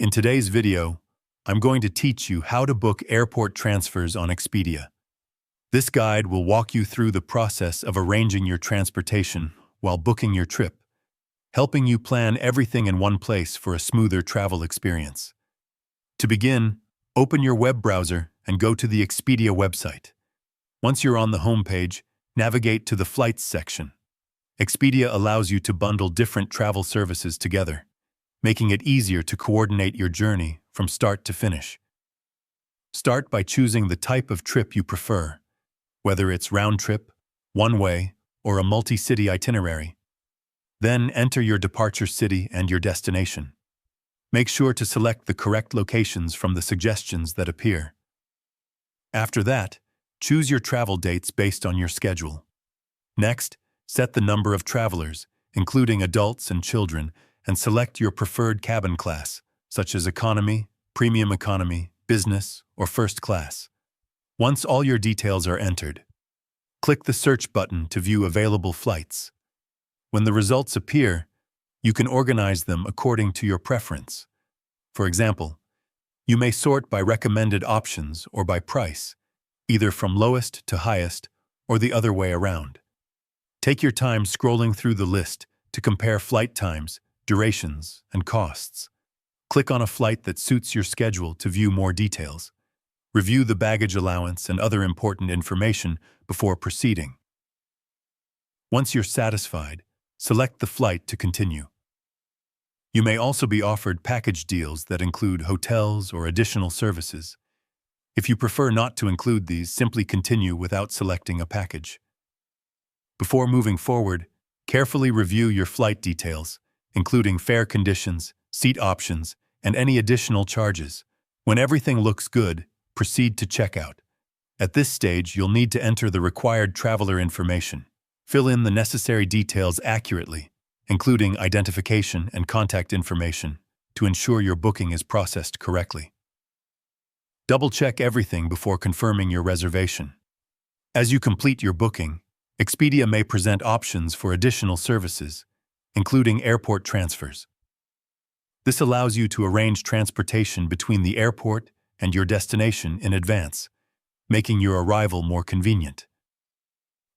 In today's video, I'm going to teach you how to book airport transfers on Expedia. This guide will walk you through the process of arranging your transportation while booking your trip, helping you plan everything in one place for a smoother travel experience. To begin, open your web browser and go to the Expedia website. Once you're on the home page, navigate to the Flights section. Expedia allows you to bundle different travel services together, making it easier to coordinate your journey from start to finish. Start by choosing the type of trip you prefer, whether it's round trip, one-way, or a multi-city itinerary. Then enter your departure city and your destination. Make sure to select the correct locations from the suggestions that appear. After that, choose your travel dates based on your schedule. Next, set the number of travelers, including adults and children, and select your preferred cabin class, such as economy, premium economy, business, or first class. Once all your details are entered, click the search button to view available flights. When the results appear, you can organize them according to your preference. For example, you may sort by recommended options or by price, either from lowest to highest or the other way around. Take your time scrolling through the list to compare flight times, durations, and costs. Click on a flight that suits your schedule to view more details. Review the baggage allowance and other important information before proceeding. Once you're satisfied, select the flight to continue. You may also be offered package deals that include hotels or additional services. If you prefer not to include these, simply continue without selecting a package. Before moving forward, carefully review your flight details, including fare conditions, seat options, and any additional charges. When everything looks good, proceed to checkout. At this stage, you'll need to enter the required traveler information. Fill in the necessary details accurately, including identification and contact information, to ensure your booking is processed correctly. Double-check everything before confirming your reservation. As you complete your booking, Expedia may present options for additional services, including airport transfers. This allows you to arrange transportation between the airport and your destination in advance, making your arrival more convenient.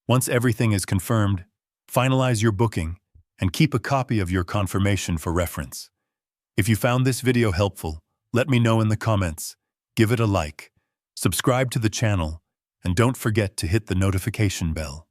Once everything is confirmed, finalize your booking and keep a copy of your confirmation for reference. If you found this video helpful, let me know in the comments, give it a like, subscribe to the channel, and don't forget to hit the notification bell.